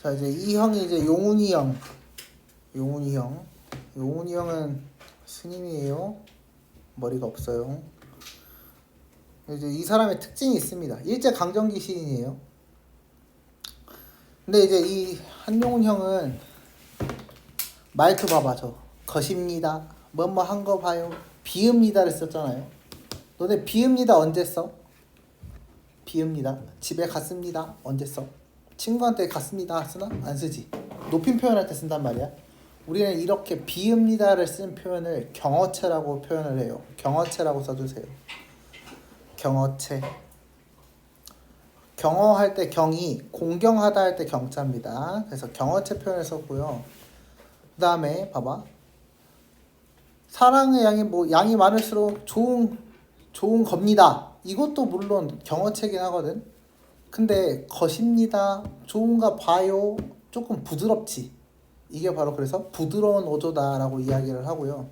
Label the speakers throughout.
Speaker 1: 자, 이제 이 형이 이제 용훈이 형. 용훈이 형. 용훈이 형은 스님이에요. 머리가 없어요. 이제 이 사람의 특징이 있습니다. 일제 강점기 시인이에요. 근데 이제 이 한용훈 형은 말투 봐봐. 저 것입니다. 뭐뭐 한 거 봐요. 비읍니다를 썼잖아요. 너네 비읍니다 언제 써? 비읍니다. 집에 갔습니다. 언제 써? 친구한테 갔습니다. 쓰나? 안 쓰지. 높임 표현할 때 쓴단 말이야. 우리는 이렇게 비읍니다를 쓴 표현을 경어체라고 표현을 해요. 경어체라고 써주세요. 경어체. 경어할 때 경이, 공경하다 할 때 경자입니다. 그래서 경어체 표현을 썼고요. 그 다음에 봐봐. 사랑의 양이 양이 많을수록 좋은 겁니다. 이것도 물론 경어체긴 하거든. 근데 것입니다. 좋은가 봐요. 조금 부드럽지. 이게 바로 그래서 부드러운 어조다라고 이야기를 하고요.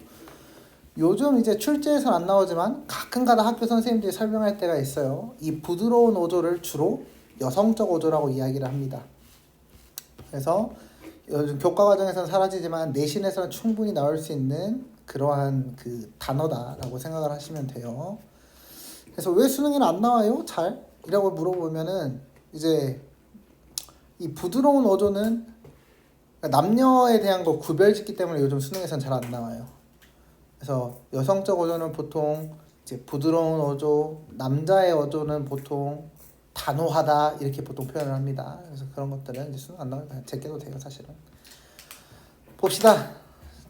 Speaker 1: 요즘 이제 출제에서는 안 나오지만 가끔가다 학교 선생님들이 설명할 때가 있어요. 이 부드러운 어조를 주로 여성적 어조라고 이야기를 합니다. 그래서 요즘 교과 과정에서는 사라지지만 내신에서는 충분히 나올 수 있는 그러한 그 단어다라고 생각을 하시면 돼요. 그래서 왜 수능에는 안 나와요? 잘? 이라고 물어보면은 이제 이 부드러운 어조는 남녀에 대한 거 구별짓기 때문에 요즘 수능에서는 잘 안 나와요. 그래서 여성적 어조는 보통 이제 부드러운 어조, 남자의 어조는 보통 단호하다 이렇게 보통 표현을 합니다. 그래서 그런 것들은 이제 수능 안 나와요. 제껴도 돼요, 사실은. 봅시다.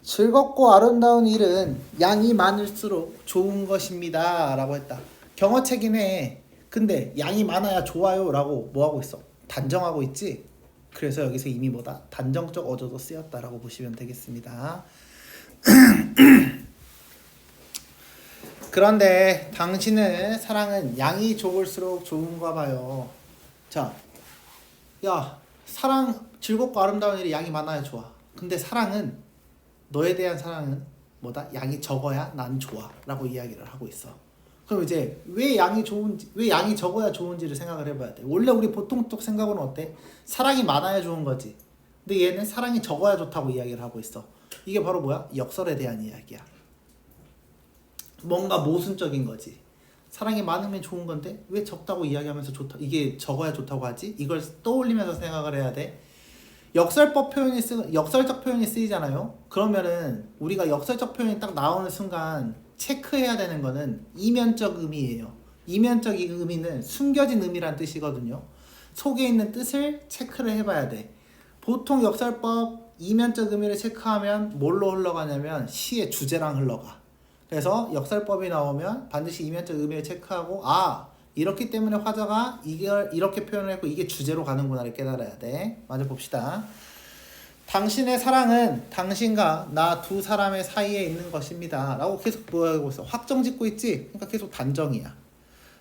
Speaker 1: 즐겁고 아름다운 일은 양이 많을수록 좋은 것입니다. 라고 했다. 경어체긴 해. 근데 양이 많아야 좋아요. 라고 뭐하고 있어? 단정하고 있지? 그래서 여기서 이미 뭐다? 단정적 어조도 쓰였다라고 보시면 되겠습니다. 그런데 당신의 사랑은 양이 적을수록 좋은가 봐요. 자, 야, 사랑 즐겁고 아름다운 일이 양이 많아야 좋아. 근데 사랑은 너에 대한 사랑은 뭐다? 양이 적어야 난 좋아 라고 이야기를 하고 있어. 그럼 이제 왜 양이 적어야 좋은지를 생각을 해봐야 돼. 원래 우리 보통 생각은 어때? 사랑이 많아야 좋은 거지. 근데 얘는 사랑이 적어야 좋다고 이야기를 하고 있어. 이게 바로 뭐야? 역설에 대한 이야기야. 뭔가 모순적인 거지. 사랑이 많으면 좋은 건데 왜 적다고 이야기하면서 좋다, 이게 적어야 좋다고 하지? 이걸 떠올리면서 생각을 해야 돼. 역설적 표현이 쓰이잖아요. 그러면은 우리가 역설적 표현이 딱 나오는 순간 체크해야 되는 거는 이면적 의미예요. 이면적 의미는 숨겨진 의미란 뜻이거든요. 속에 있는 뜻을 체크를 해봐야 돼. 보통 역설법 이면적 의미를 체크하면 뭘로 흘러가냐면 시의 주제랑 흘러가. 그래서 역설법이 나오면 반드시 이면적 의미를 체크하고 이렇기 때문에 화자가 이걸 이렇게 표현을 했고 이게 주제로 가는구나를 깨달아야 돼. 먼저 봅시다. 당신의 사랑은 당신과 나 두 사람의 사이에 있는 것입니다. 라고 계속 보여주고 있어. 확정 짓고 있지? 그러니까 계속 단정이야.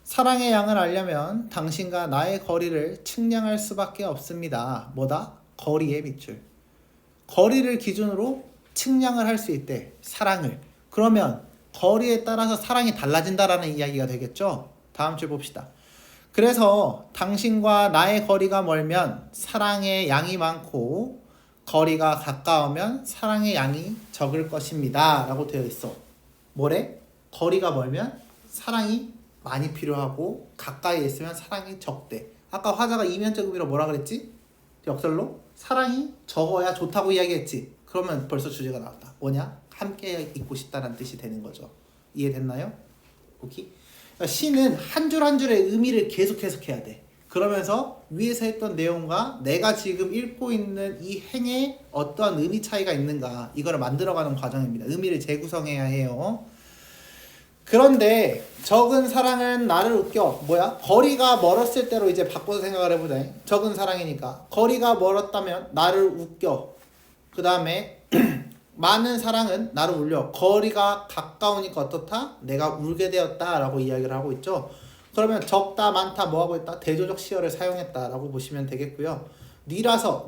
Speaker 1: 사랑의 양을 알려면 당신과 나의 거리를 측량할 수밖에 없습니다. 뭐다? 거리의 밑줄. 거리를 기준으로 측량을 할 수 있대. 사랑을. 그러면 거리에 따라서 사랑이 달라진다라는 이야기가 되겠죠? 다음 줄 봅시다. 그래서 당신과 나의 거리가 멀면 사랑의 양이 많고 거리가 가까우면 사랑의 양이 적을 것입니다. 라고 되어 있어. 뭐래? 거리가 멀면 사랑이 많이 필요하고 가까이에 있으면 사랑이 적대. 아까 화자가 이면적 의미로 뭐라 그랬지? 역설로 사랑이 적어야 좋다고 이야기했지. 그러면 벌써 주제가 나왔다. 뭐냐? 함께 있고 싶다는 뜻이 되는 거죠. 이해됐나요? 오케이? 그러니까 시는 한 줄 한 줄의 의미를 계속 해석해야 돼. 그러면서 위에서 했던 내용과 내가 지금 읽고 있는 이 행에 어떠한 의미 차이가 있는가 이거를 만들어가는 과정입니다. 의미를 재구성해야 해요. 그런데 적은 사랑은 나를 웃겨. 뭐야? 거리가 멀었을 때로 이제 바꿔서 생각을 해보자. 적은 사랑이니까 거리가 멀었다면 나를 웃겨. 그 다음에 많은 사랑은 나를 울려. 거리가 가까우니까 어떻다? 내가 울게 되었다 라고 이야기를 하고 있죠. 그러면 적다 많다 뭐하고 있다? 대조적 시어를 사용했다 라고 보시면 되겠고요. 니라서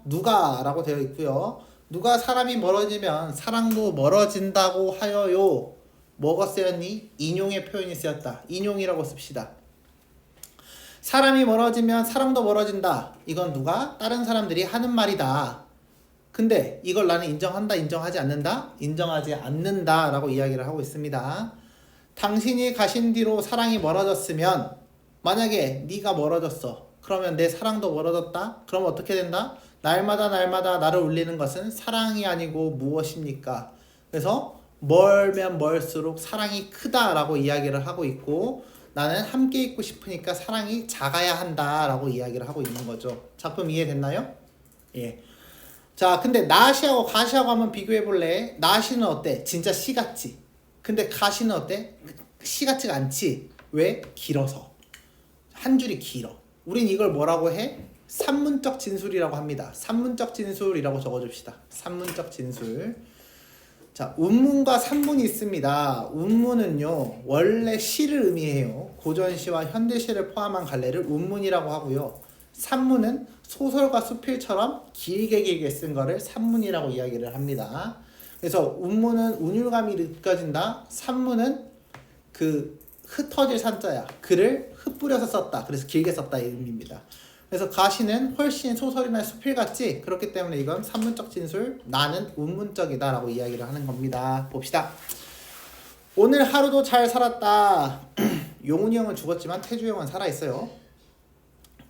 Speaker 1: 누가 라고 되어 있고요. 누가 사람이 멀어지면 사랑도 멀어진다고 하여요. 뭐가 쓰였니? 인용의 표현이 쓰였다. 인용이라고 씁시다. 사람이 멀어지면 사랑도 멀어진다. 이건 누가? 다른 사람들이 하는 말이다. 근데 이걸 나는 인정한다, 인정하지 않는다? 인정하지 않는다 라고 이야기를 하고 있습니다. 당신이 가신 뒤로 사랑이 멀어졌으면 만약에 네가 멀어졌어. 그러면 내 사랑도 멀어졌다? 그럼 어떻게 된다? 날마다 나를 울리는 것은 사랑이 아니고 무엇입니까? 그래서 멀면 멀수록 사랑이 크다라고 이야기를 하고 있고 나는 함께 있고 싶으니까 사랑이 작아야 한다라고 이야기를 하고 있는 거죠. 작품 이해됐나요? 예. 자, 근데 나시하고 가시하고 한번 비교해 볼래? 나시는 어때? 진짜 시 같지? 근데 가시는 어때? 시 같지가 않지? 왜? 길어서. 한 줄이 길어. 우린 이걸 뭐라고 해? 산문적 진술이라고 합니다. 산문적 진술이라고 적어줍시다. 산문적 진술. 자, 운문과 산문이 있습니다. 운문은요, 원래 시를 의미해요. 고전시와 현대시를 포함한 갈래를 운문이라고 하고요. 산문은 소설과 수필처럼 길게 쓴 거를 산문이라고 이야기를 합니다. 그래서 운문은 운율감이 느껴진다. 산문은 그 흩어질 산자야. 글을 흩뿌려서 썼다. 그래서 길게 썼다 이 의미입니다. 그래서 가시는 훨씬 소설이나 수필같지. 그렇기 때문에 이건 산문적 진술, 나는 운문적이다 라고 이야기를 하는 겁니다. 봅시다. 오늘 하루도 잘 살았다. 용훈이 형은 죽었지만 태주 형은 살아있어요.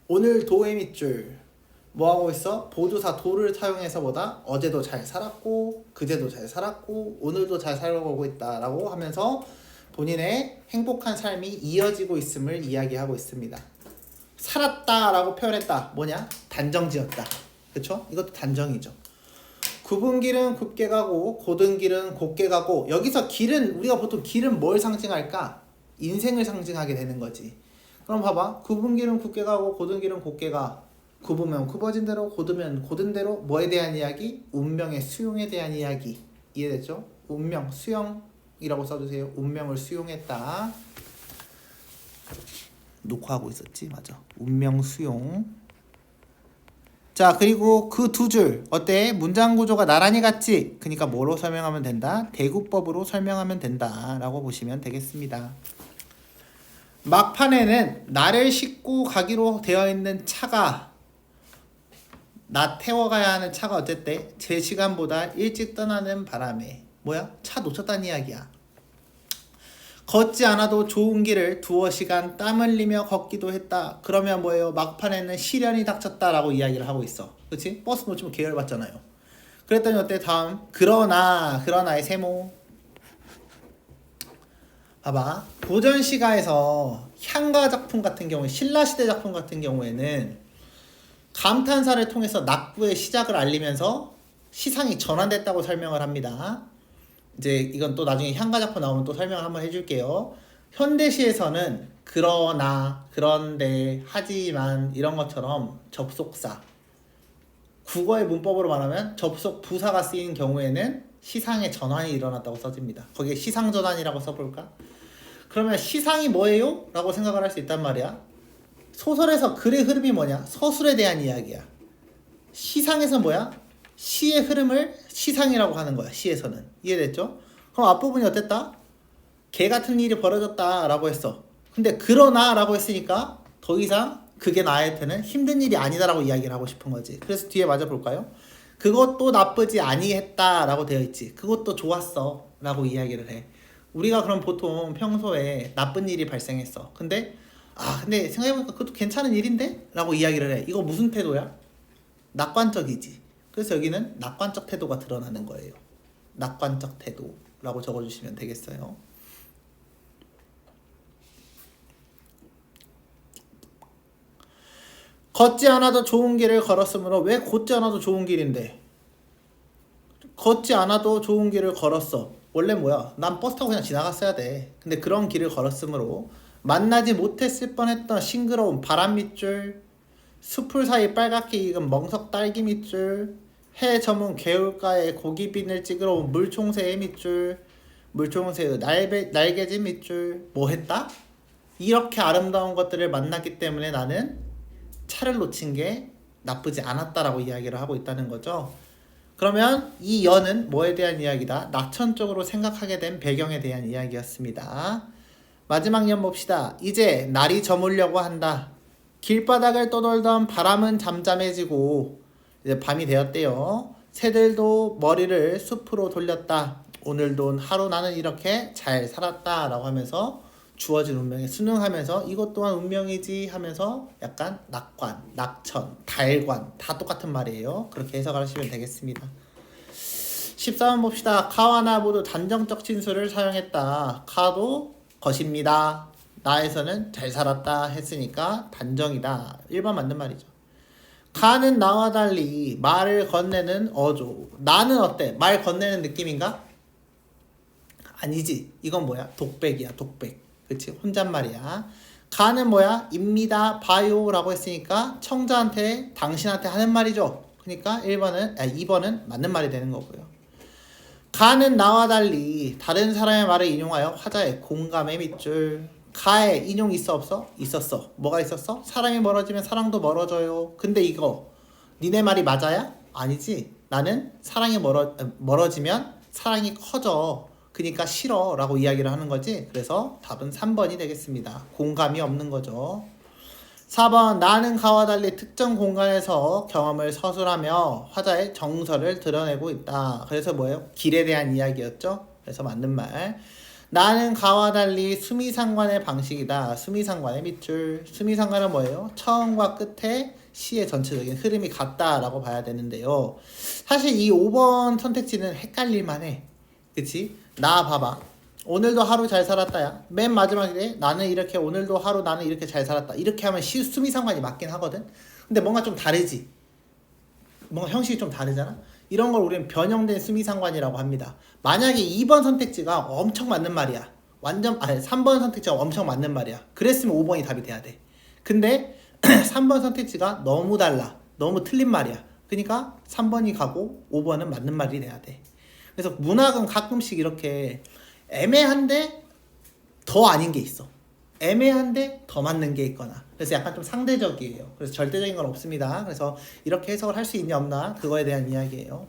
Speaker 1: 오늘 도의 밑줄 뭐하고 있어? 보조사 도를 사용해서 보다 어제도 잘 살았고 그제도 잘 살았고 오늘도 잘 살아가고 있다 라고 하면서 본인의 행복한 삶이 이어지고 있음을 이야기하고 있습니다. 살았다 라고 표현했다. 뭐냐? 단정지었다. 그쵸? 이것도 단정이죠. 굽은 길은 굽게 가고 곧은 길은 곧게 가고. 여기서 길은 우리가 보통 길은 뭘 상징할까? 인생을 상징하게 되는 거지. 그럼 봐봐. 굽은 길은 굽게 가고 곧은 길은 곧게 가. 굽으면 굽어진 대로, 곧으면 곧은 대로. 뭐에 대한 이야기? 운명의 수용에 대한 이야기. 이해됐죠? 운명, 수용이라고 써주세요. 운명을 수용했다. 녹화하고 있었지? 맞아. 운명 수용. 자, 그리고 그 두 줄 어때? 문장 구조가 나란히 같지? 그러니까 뭐로 설명하면 된다? 대구법으로 설명하면 된다 라고 보시면 되겠습니다. 막판에는 나를 싣고 가기로 되어 있는 차가, 나 태워가야 하는 차가 어쨌대? 제 시간보다 일찍 떠나는 바람에. 뭐야? 차 놓쳤다는 이야기야. 걷지 않아도 좋은 길을 두어 시간 땀 흘리며 걷기도 했다. 그러면 뭐예요? 막판에는 시련이 닥쳤다라고 이야기를 하고 있어. 그치? 버스 놓치면 계열받잖아요. 그랬더니 어때? 다음. 그러나의 세모. 봐봐. 고전시가에서 향가 작품 같은 경우에, 신라시대 작품 같은 경우에는 감탄사를 통해서 낙부의 시작을 알리면서 시상이 전환됐다고 설명을 합니다. 이제 이건 또 나중에 향가 작품 나오면 또 설명을 한번 해줄게요. 현대시에서는 그러나, 그런데, 하지만 이런 것처럼 접속사, 국어의 문법으로 말하면 접속 부사가 쓰인 경우에는 시상의 전환이 일어났다고 써집니다. 거기에 시상 전환이라고 써볼까? 그러면 시상이 뭐예요? 라고 생각을 할 수 있단 말이야. 소설에서 글의 흐름이 뭐냐? 서술에 대한 이야기야. 시상에서 뭐야? 시의 흐름을 시상이라고 하는 거야. 시에서는. 이해됐죠? 그럼 앞부분이 어땠다? 개 같은 일이 벌어졌다 라고 했어. 근데 그러나 라고 했으니까 더 이상 그게 나한테는 힘든 일이 아니다 라고 이야기를 하고 싶은 거지. 그래서 뒤에 맞아 볼까요? 그것도 나쁘지 아니했다 라고 되어 있지. 그것도 좋았어 라고 이야기를 해. 우리가 그럼 보통 평소에 나쁜 일이 발생했어. 근데 생각해보니까 그것도 괜찮은 일인데? 라고 이야기를 해. 이거 무슨 태도야? 낙관적이지. 그래서 여기는 낙관적 태도가 드러나는 거예요. 낙관적 태도라고 적어주시면 되겠어요. 걷지 않아도 좋은 길을 걸었으므로. 왜 걷지 않아도 좋은 길인데? 걷지 않아도 좋은 길을 걸었어. 원래 뭐야? 난 버스 타고 그냥 지나갔어야 돼. 근데 그런 길을 걸었으므로 만나지 못했을 뻔했던 싱그러운 바람 밑줄, 숲풀 사이 빨갛게 익은 멍석 딸기 밑줄, 해 저문 개울가에 고기 비늘 찌그러 온 물총새의 밑줄, 물총새의 날개짓 밑줄. 뭐 했다? 이렇게 아름다운 것들을 만났기 때문에 나는 차를 놓친 게 나쁘지 않았다라고 이야기를 하고 있다는 거죠. 그러면 이 연은 뭐에 대한 이야기다? 낙천적으로 생각하게 된 배경에 대한 이야기였습니다. 마지막 연 봅시다. 이제 날이 저물려고 한다. 길바닥을 떠돌던 바람은 잠잠해지고 이제 밤이 되었대요. 새들도 머리를 숲으로 돌렸다. 오늘도 하루 나는 이렇게 잘 살았다 라고 하면서 주어진 운명에 순응하면서 이것 또한 운명이지 하면서 약간 낙관, 낙천, 달관 다 똑같은 말이에요. 그렇게 해석하시면 되겠습니다. 14번 봅시다. 카와 나 모두 단정적 진술을 사용했다. 카도 것입니다. 나에서는 잘 살았다 했으니까 단정이다. 1번 맞는 말이죠. 카는 나와 달리 말을 건네는 어조. 나는 어때? 말 건네는 느낌인가? 아니지. 이건 뭐야? 독백이야. 독백. 그치? 혼잣말이야. 가는 뭐야? 입니다. 봐요 라고 했으니까 청자한테 당신한테 하는 말이죠. 그러니까 2번은 맞는 말이 되는 거고요. 가는 나와 달리 다른 사람의 말을 인용하여 화자의 공감의 밑줄. 가에 인용 있어 없어? 있었어. 뭐가 있었어? 사람이 멀어지면 사랑도 멀어져요. 근데 이거 니네 말이 맞아야? 아니지. 나는 사랑이 멀어지면 사랑이 커져. 그러니까 싫어 라고 이야기를 하는 거지. 그래서 답은 3번이 되겠습니다. 공감이 없는 거죠. 4번 나는 가와 달리 특정 공간에서 경험을 서술하며 화자의 정서를 드러내고 있다. 그래서 뭐예요? 길에 대한 이야기였죠. 그래서 맞는 말. 나는 가와 달리 수미상관의 방식이다. 수미상관의 밑줄. 수미상관은 뭐예요? 처음과 끝에 시의 전체적인 흐름이 같다라고 봐야 되는데요. 사실 이 5번 선택지는 헷갈릴만 해. 그치? 나 봐봐. 오늘도 하루 잘 살았다야. 맨 마지막에 나는 이렇게 오늘도 하루 나는 이렇게 잘 살았다. 이렇게 하면 수미상관이 맞긴 하거든. 근데 뭔가 좀 다르지. 뭔가 형식이 좀 다르잖아. 이런 걸 우리는 변형된 수미상관이라고 합니다. 만약에 2번 선택지가 엄청 맞는 말이야. 3번 선택지가 엄청 맞는 말이야. 그랬으면 5번이 답이 돼야 돼. 근데 3번 선택지가 너무 달라. 너무 틀린 말이야. 그러니까 3번이 가고 5번은 맞는 말이 돼야 돼. 그래서 문학은 가끔씩 이렇게 애매한데 더 아닌 게 있어. 애매한데 더 맞는 게 있거나. 그래서 약간 좀 상대적이에요. 그래서 절대적인 건 없습니다. 그래서 이렇게 해석을 할 수 있냐 없나 그거에 대한 이야기예요.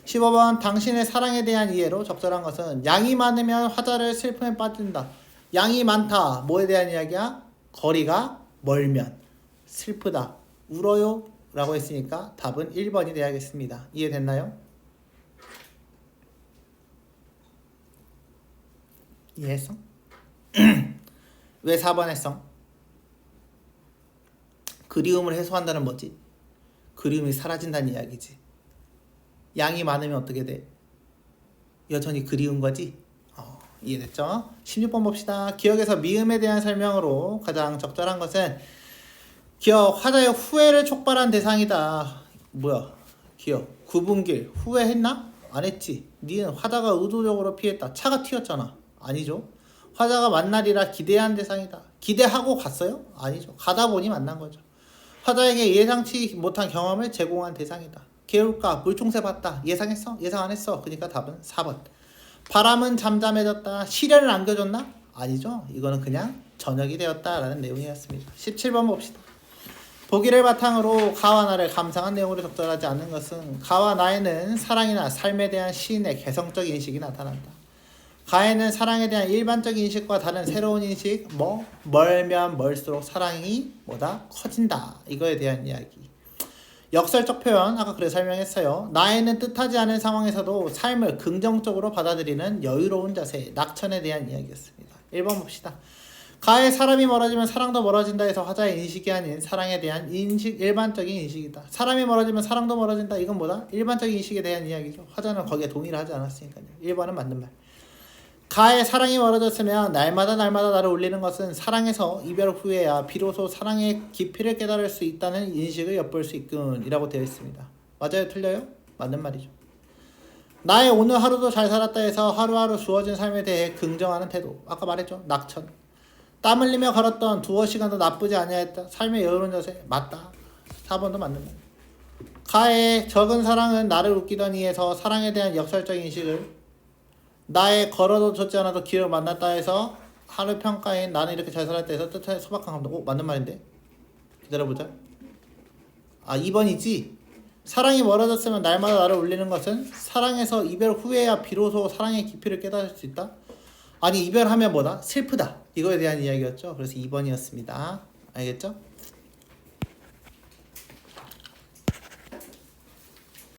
Speaker 1: 15번 당신의 사랑에 대한 이해로 적절한 것은 양이 많으면 화자를 슬픔에 빠진다. 양이 많다. 뭐에 대한 이야기야? 거리가 멀면 슬프다. 울어요? 라고 했으니까 답은 1번이 돼야겠습니다. 이해됐나요? 이해했어? 왜 4번 했어? 그리움을 해소한다는 뭐지? 그리움이 사라진다는 이야기지. 양이 많으면 어떻게 돼? 여전히 그리운 거지? 이해됐죠? 16번 봅시다. 기억에서 미음에 대한 설명으로 가장 적절한 것은 기억, 화자의 후회를 촉발한 대상이다. 뭐야? 기억, 구분길, 후회했나? 안 했지. 니은 화자가 의도적으로 피했다. 차가 튀었잖아. 아니죠. 화자가 만나리라 기대한 대상이다. 기대하고 갔어요? 아니죠. 가다 보니 만난 거죠. 화자에게 예상치 못한 경험을 제공한 대상이다. 개울가 물총새 봤다. 예상했어? 예상 안 했어. 그러니까 답은 4번. 바람은 잠잠해졌다. 시련을 안겨줬나? 아니죠. 이거는 그냥 저녁이 되었다라는 내용이었습니다. 17번 봅시다. 보기를 바탕으로 가와 나를 감상한 내용으로 적절하지 않는 것은 가와 나에는 사랑이나 삶에 대한 시인의 개성적 인식이 나타난다. 가에는 사랑에 대한 일반적인 인식과 다른 새로운 인식, 멀면 멀수록 사랑이 커진다. 이거에 대한 이야기. 역설적 표현, 아까 그래 설명했어요. 나에는 뜻하지 않은 상황에서도 삶을 긍정적으로 받아들이는 여유로운 자세, 낙천에 대한 이야기였습니다. 1번 봅시다. 가에 사람이 멀어지면 사랑도 멀어진다 해서 화자의 인식이 아닌 사랑에 대한 인식, 일반적인 인식이다. 사람이 멀어지면 사랑도 멀어진다. 이건 일반적인 인식에 대한 이야기죠. 화자는 거기에 동의를 하지 않았으니까요. 1번은 맞는 말. 가의 사랑이 멀어졌으면 날마다 나를 울리는 것은 사랑에서 이별 후에야 비로소 사랑의 깊이를 깨달을 수 있다는 인식을 엿볼 수 있군 이라고 되어 있습니다. 맞아요? 틀려요? 맞는 말이죠. 나의 오늘 하루도 잘 살았다 해서 하루하루 주어진 삶에 대해 긍정하는 태도. 아까 말했죠? 낙천. 땀 흘리며 걸었던 두어 시간도 나쁘지 아니하였다. 삶의 여유로운 자세. 맞다. 4번도 맞는 말. 가의 적은 사랑은 나를 웃기던 이에서 사랑에 대한 역설적 인식을 나의 걸어도 좋지 않아도 길을 만났다 해서 하루 평가인 나는 이렇게 잘 살았다 해서 뜻하에 소박한 감동. 맞는 말인데? 기다려보자. 2번이지. 사랑이 멀어졌으면 날마다 나를 울리는 것은 사랑에서 이별 후에야 비로소 사랑의 깊이를 깨달을 수 있다. 아니 이별하면 슬프다. 이거에 대한 이야기였죠. 그래서 2번이었습니다. 알겠죠?